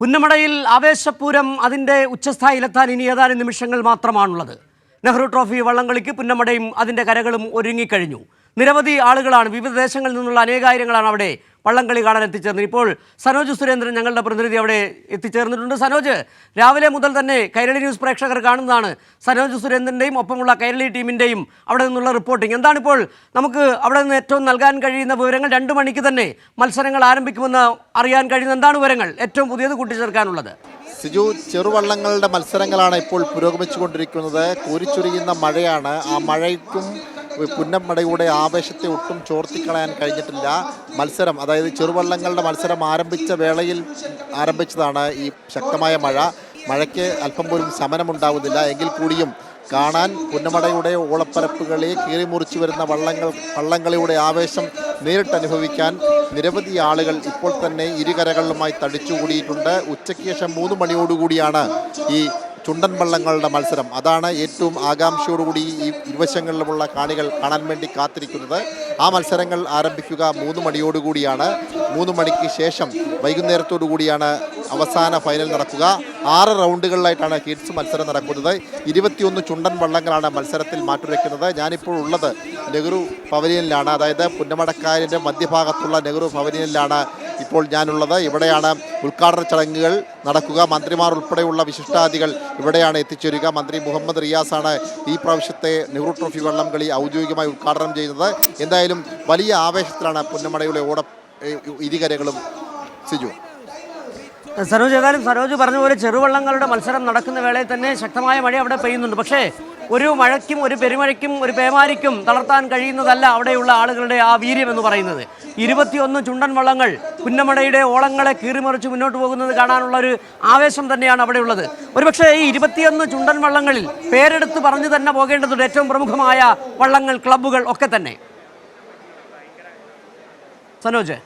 പുന്നമടയിൽ ആവേശപൂരം അതിൻ്റെ ഉച്ചസ്ഥായിലെത്താൻ ഇനി ഏതാനും നിമിഷങ്ങൾ മാത്രമാണുള്ളത്. നെഹ്റു ട്രോഫി വള്ളംകളിക്ക് പുന്നമടയും അതിൻ്റെ കരകളും ഒരുങ്ങിക്കഴിഞ്ഞു. നിരവധി ആളുകളാണ്, വിവിധ ദേശങ്ങളിൽ നിന്നുള്ള അനേകായിരങ്ങളാണ് അവിടെ വള്ളംകളി കാണാൻ എത്തിച്ചേർന്നത്. ഇപ്പോൾ സനോജ് സുരേന്ദ്രൻ, ഞങ്ങളുടെ പ്രതിനിധി, അവിടെ എത്തിച്ചേർന്നിട്ടുണ്ട്. സനോജ്, രാവിലെ മുതൽ തന്നെ കൈരളി ന്യൂസ് പ്രേക്ഷകർ കാണുന്നതാണ് സനോജ് സുരേന്ദ്രൻ്റെയും ഒപ്പമുള്ള കൈരളി ടീമിൻ്റെയും അവിടെ നിന്നുള്ള റിപ്പോർട്ടിംഗ്. എന്താണിപ്പോൾ നമുക്ക് അവിടെ നിന്ന് ഏറ്റവും നൽകാൻ കഴിയുന്ന വിവരങ്ങൾ? 2 മണിക്ക് തന്നെ മത്സരങ്ങൾ ആരംഭിക്കുമെന്ന് അറിയാൻ കഴിയുന്ന എന്താണ് വിവരങ്ങൾ? ഏറ്റവും പുതിയത് കൂട്ടിച്ചേർക്കാനുള്ളത്? സിജു, ചെറുവള്ളങ്ങളുടെ മത്സരങ്ങളാണ് ഇപ്പോൾ പുരോഗമിച്ചുകൊണ്ടിരിക്കുന്നത്. കോരിച്ചൊരിയുന്ന മഴയാണ്. ആ മഴയ്ക്കും പുന്നമടയുടെ ആവേശത്തെ ഒട്ടും ചോർത്തിക്കളയാൻ കഴിഞ്ഞിട്ടില്ല. മത്സരം, അതായത് ചെറുവള്ളങ്ങളുടെ മത്സരം ആരംഭിച്ച വേളയിൽ ആരംഭിച്ചതാണ് ഈ ശക്തമായ മഴ. മഴയ്ക്ക് അല്പം പോലും ശമനമുണ്ടാവുന്നില്ല. എങ്കിൽ കൂടിയും കാണാൻ പുന്നമടയുടെ ഓളപ്പരപ്പുകളെ കീറിമുറിച്ചു വരുന്ന വള്ളംകളിയുടെ ആവേശം നേരിട്ട് അനുഭവിക്കാൻ നിരവധി ആളുകൾ ഇപ്പോൾ തന്നെ ഇരുകരകളിലുമായി തടിച്ചുകൂടിയിട്ടുണ്ട്. ഉച്ചയ്ക്ക് ശേഷം 3 മണിയോടുകൂടിയാണ് ഈ ചുണ്ടൻ വള്ളങ്ങളുടെ മത്സരം. അതാണ് ഏറ്റവും ആകാംക്ഷയോടുകൂടി ഈ ഇരുവശങ്ങളിലുമുള്ള കാണികൾ കാണാൻ വേണ്ടി കാത്തിരിക്കുന്നത്. ആ മത്സരങ്ങൾ ആരംഭിക്കുക 3 മണിയോടുകൂടിയാണ്. 3 മണിക്ക് ശേഷം വൈകുന്നേരത്തോടു കൂടിയാണ് അവസാന ഫൈനൽ നടക്കുക. 6 റൗണ്ടുകളിലായിട്ടാണ് ഹീറ്റ്സ് മത്സരം നടക്കുന്നത്. 21 ചുണ്ടൻ വള്ളങ്ങളാണ് മത്സരത്തിൽ മാറ്റുരയ്ക്കുന്നത്. ഞാനിപ്പോൾ ഉള്ളത് നെഹ്റു പവലിയനിലാണ്, അതായത് പുന്നമടക്കായലിൻ്റെ മധ്യഭാഗത്തുള്ള നെഹ്റു പവലിയനിലാണ് ഇപ്പോൾ ഞാനുള്ളത്. ഇവിടെയാണ് ഉദ്ഘാടന ചടങ്ങുകൾ നടക്കുക. മന്ത്രിമാർ ഉൾപ്പെടെയുള്ള വിശിഷ്ടാതികൾ ഇവിടെയാണ് എത്തിച്ചേരുക. മന്ത്രി മുഹമ്മദ് റിയാസാണ് ഈ പ്രാവശ്യത്തെ നെഹ്റു ട്രോഫി വള്ളംകളി ഔദ്യോഗികമായി ഉദ്ഘാടനം ചെയ്യുന്നത്. എന്തായാലും വലിയ ആവേശത്തിലാണ് പുന്നമടയുടെ ഇരുകരകളും. സിജു, സരോജ്, ഏതായാലും സരോജ് പറഞ്ഞ പോലെ ചെറുവള്ളങ്ങളുടെ മത്സരം നടക്കുന്ന വേളയിൽ തന്നെ ശക്തമായ മഴ അവിടെ പെയ്യുന്നുണ്ട്. പക്ഷേ ഒരു മഴയ്ക്കും ഒരു പെരുമഴയ്ക്കും ഒരു പേമാരിക്കും തളർത്താൻ കഴിയുന്നതല്ല അവിടെയുള്ള ആളുകളുടെ ആ വീര്യം എന്ന് പറയുന്നത്. 21 ചുണ്ടൻ വള്ളങ്ങൾ പുന്നമടയുടെ ഓളങ്ങളെ കീറിമറിച്ച് മുന്നോട്ട് പോകുന്നത് കാണാനുള്ള ഒരു ആവേശം തന്നെയാണ് അവിടെയുള്ളത്. ഒരുപക്ഷെ ഈ 21 ചുണ്ടൻ വള്ളങ്ങളിൽ പേരെടുത്ത് പറഞ്ഞു തന്നെ പോകേണ്ടതുണ്ട്. ഏറ്റവും പ്രമുഖമായ വള്ളങ്ങൾ, ക്ലബ്ബുകൾ ഒക്കെ തന്നെ. സനോജ്,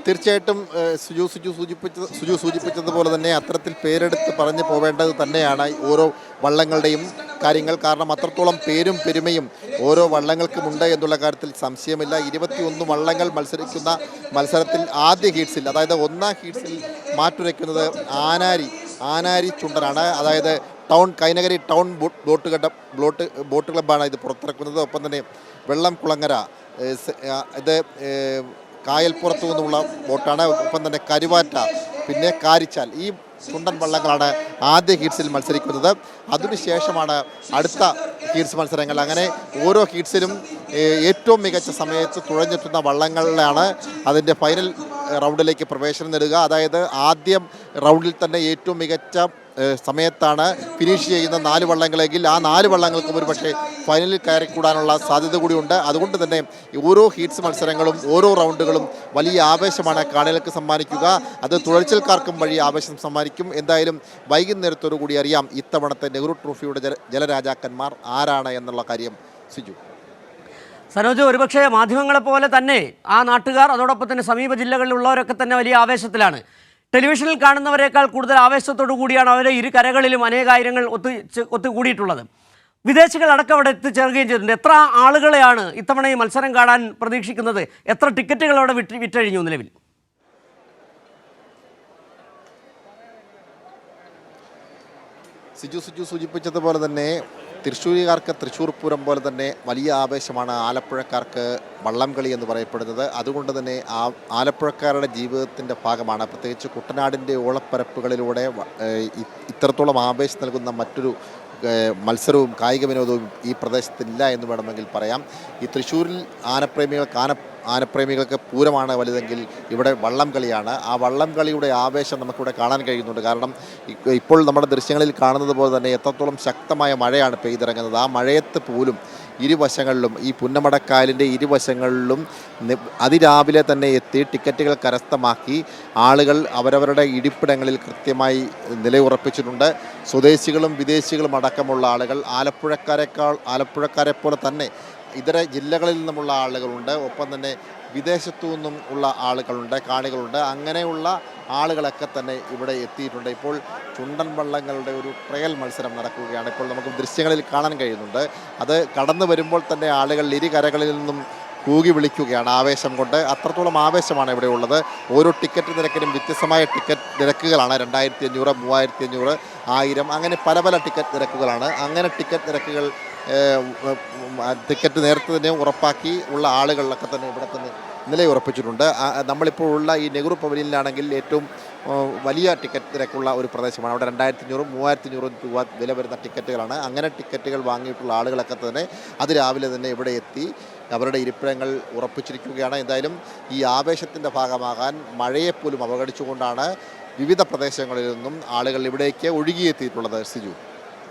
തീർച്ചയായിട്ടും സുജു സൂചിപ്പിച്ചതുപോലെ തന്നെ അത്തരത്തിൽ പേരെടുത്ത് പറഞ്ഞു പോവേണ്ടത് തന്നെയാണ് ഓരോ വള്ളങ്ങളുടെയും കാര്യങ്ങൾ. കാരണം അത്രത്തോളം പേരും പെരുമയും ഓരോ വള്ളങ്ങൾക്കുമുണ്ട് എന്നുള്ള കാര്യത്തിൽ സംശയമില്ല. 21 വള്ളങ്ങൾ മത്സരിക്കുന്ന മത്സരത്തിൽ ആദ്യ ഹീറ്റ്സിൽ, അതായത് 1ാം ഹീറ്റ്സിൽ മാറ്റുരയ്ക്കുന്നത് ആനാരി ചുണ്ടനാണ്. അതായത് കൈനകരി ടൗൺ ബോട്ട് ക്ലബ്ബാണ് ഇത് പുറത്തിറക്കുന്നത്. ഒപ്പം തന്നെ വെള്ളംകുളങ്ങര, ഇത് കായൽപ്പുറത്തു നിന്നുള്ള ബോട്ടാണ്. ഒപ്പം തന്നെ കരുവാറ്റ, പിന്നെ കാരിച്ചാൽ, ഈ ചുണ്ടൻ വള്ളങ്ങളാണ് ആദ്യ ഹീറ്റ്സിൽ മത്സരിക്കുന്നത്. അതിനുശേഷമാണ് അടുത്ത ഹീറ്റ്സ് മത്സരങ്ങൾ. അങ്ങനെ ഓരോ ഹീറ്റ്സിലും ഏറ്റവും മികച്ച സമയത്ത് തുഴഞ്ഞെത്തുന്ന വള്ളങ്ങളിലാണ് അതിൻ്റെ ഫൈനൽ റൗണ്ടിലേക്ക് പ്രവേശനം നേടുക. അതായത് ആദ്യം റൗണ്ടിൽ തന്നെ ഏറ്റവും മികച്ച സമയത്താണ് ഫിനിഷ് ചെയ്യുന്ന 4 വള്ളങ്ങളെങ്കിൽ ആ 4 വള്ളങ്ങൾക്കും ഒരു പക്ഷേ ഫൈനലിൽ കയറിക്കൂടാനുള്ള സാധ്യത കൂടിയുണ്ട്. അതുകൊണ്ട് തന്നെ ഓരോ ഹീറ്റ്സ് മത്സരങ്ങളും ഓരോ റൗണ്ടുകളും വലിയ ആവേശമാണ് കാണികൾക്ക് സമ്മാനിക്കുക. അത് തുഴച്ചിൽക്കാർക്കും വഴി ആവേശം സമ്മാനിക്കും. എന്തായാലും വൈകുന്നേരത്തോടു കൂടി അറിയാം ഇത്തവണത്തെ നെഹ്റു ട്രോഫിയുടെ ജലരാജാക്കന്മാർ ആരാണ് എന്നുള്ള കാര്യം. സിജു, സനോജ്, ഒരുപക്ഷെ മാധ്യമങ്ങളെപ്പോലെ തന്നെ ആ നാട്ടുകാർ, അതോടൊപ്പം തന്നെ സമീപ ജില്ലകളിലുള്ളവരൊക്കെ തന്നെ വലിയ ആവേശത്തിലാണ്. ടെലിവിഷനിൽ കാണുന്നവരെക്കാൾ കൂടുതൽ ആവേശത്തോടു കൂടിയാണ് അവരെ ഇരു കരകളിലും അനേകായിരങ്ങൾ ഒത്തുകൂടിയിട്ടുള്ളത്. വിദേശികൾ അടക്കം അവിടെ എത്തിച്ചേർക്കുകയും ചെയ്തിട്ടുണ്ട്. എത്ര ആളുകളെയാണ് ഇത്തവണ ഈ മത്സരം കാണാൻ പ്രതീക്ഷിക്കുന്നത്? എത്ര ടിക്കറ്റുകൾ അവിടെ വിറ്റഴിഞ്ഞു നിലവിൽ? സിജു സൂചിപ്പിച്ചതുപോലെ തന്നെ തൃശ്ശൂരുകാർക്ക് തൃശ്ശൂർ പൂരം പോലെ തന്നെ വലിയ ആവേശമാണ് ആലപ്പുഴക്കാർക്ക് വള്ളംകളി എന്ന് പറയപ്പെടുന്നത്. അതുകൊണ്ട് തന്നെ ആലപ്പുഴക്കാരുടെ ജീവിതത്തിൻ്റെ ഭാഗമാണ്. പ്രത്യേകിച്ച് കുട്ടനാടിൻ്റെ ഓളപ്പരപ്പുകളിലൂടെ ഇത്രത്തോളം ആവേശം നൽകുന്ന മറ്റൊരു മത്സരവും കായിക വിനോദവും ഈ പ്രദേശത്തില്ല എന്ന് വേണമെങ്കിൽ പറയാം. ഈ തൃശ്ശൂരിൽ ആനപ്രേമികൾക്ക് പൂരമാണ് വലുതെങ്കിൽ ഇവിടെ വള്ളംകളിയാണ്. ആ വള്ളംകളിയുടെ ആവേശം നമുക്കിവിടെ കാണാൻ കഴിയുന്നുണ്ട്. കാരണം ഇപ്പോൾ നമ്മുടെ ദൃശ്യങ്ങളിൽ കാണുന്നത് പോലെ തന്നെ എത്രത്തോളം ശക്തമായ മഴയാണ് പെയ്തിറങ്ങുന്നത്. ആ മഴയത്ത് പോലും ഇരുവശങ്ങളിലും, ഈ പുന്നമടക്കായലിൻ്റെ ഇരുവശങ്ങളിലും അതിരാവിലെ തന്നെ എത്തി ടിക്കറ്റുകൾ കരസ്ഥമാക്കി ആളുകൾ അവരവരുടെ ഇരിപ്പിടങ്ങളിൽ കൃത്യമായി നിലയുറപ്പിച്ചിട്ടുണ്ട്. സ്വദേശികളും വിദേശികളും അടക്കമുള്ള ആളുകൾ, ആലപ്പുഴക്കാരെ പോലെ തന്നെ ഇതര ജില്ലകളിൽ നിന്നുമുള്ള ആളുകളുണ്ട്. ഒപ്പം തന്നെ വിദേശത്തു നിന്നും ഉള്ള ആളുകളുണ്ട്, കാണികളുണ്ട്. അങ്ങനെയുള്ള ആളുകളൊക്കെ തന്നെ ഇവിടെ എത്തിയിട്ടുണ്ട്. ഇപ്പോൾ ചുണ്ടൻ വള്ളങ്ങളുടെ ഒരു ട്രയൽ മത്സരം നടക്കുകയാണ്. ഇപ്പോൾ നമുക്ക് ദൃശ്യങ്ങളിൽ കാണാൻ കഴിയുന്നുണ്ട്. അത് കടന്നു വരുമ്പോൾ തന്നെ ആളുകൾ ഇരുകരകളിൽ നിന്നും കൂകി വിളിക്കുകയാണ് ആവേശം കൊണ്ട്. അത്രത്തോളം ആവേശമാണ് ഇവിടെ ഉള്ളത്. ഓരോ ടിക്കറ്റ് നിരക്കിനും വ്യത്യസ്തമായ ടിക്കറ്റ് നിരക്കുകളാണ്. 2500, 3500, 1000 അങ്ങനെ പല പല ടിക്കറ്റ് നിരക്കുകളാണ്. അങ്ങനെ ടിക്കറ്റ് നിരക്കുകൾ ടിക്കറ്റ് നേരത്തെ തന്നെ ഉറപ്പാക്കി ഉള്ള ആളുകളിലൊക്കെ തന്നെ ഇവിടെ തന്നെ നിലയുറപ്പിച്ചിട്ടുണ്ട്. നമ്മളിപ്പോൾ ഉള്ള ഈ നെഹ്റു പവലിയനിലാണെങ്കിൽ ഏറ്റവും വലിയ ടിക്കറ്റ് നിരക്കുള്ള ഒരു പ്രദേശമാണ്. അവിടെ 2500, 3500 രൂപ വില വരുന്ന ടിക്കറ്റുകളാണ്. അങ്ങനെ ടിക്കറ്റുകൾ വാങ്ങിയിട്ടുള്ള ആളുകളൊക്കെ തന്നെ അതിരാവിലെ തന്നെ ഇവിടെ എത്തി അവരുടെ ഇരിപ്പിടങ്ങൾ ഉറപ്പിച്ചിരിക്കുകയാണ്. എന്തായാലും ഈ ആവേശത്തിൻ്റെ ഭാഗമാകാൻ മഴയെപ്പോലും അവഗണിച്ചുകൊണ്ടാണ് വിവിധ പ്രദേശങ്ങളിൽ നിന്നും ആളുകൾ ഇവിടേക്ക് ഒഴുകിയെത്തിയിട്ടുള്ളത്. സിജു.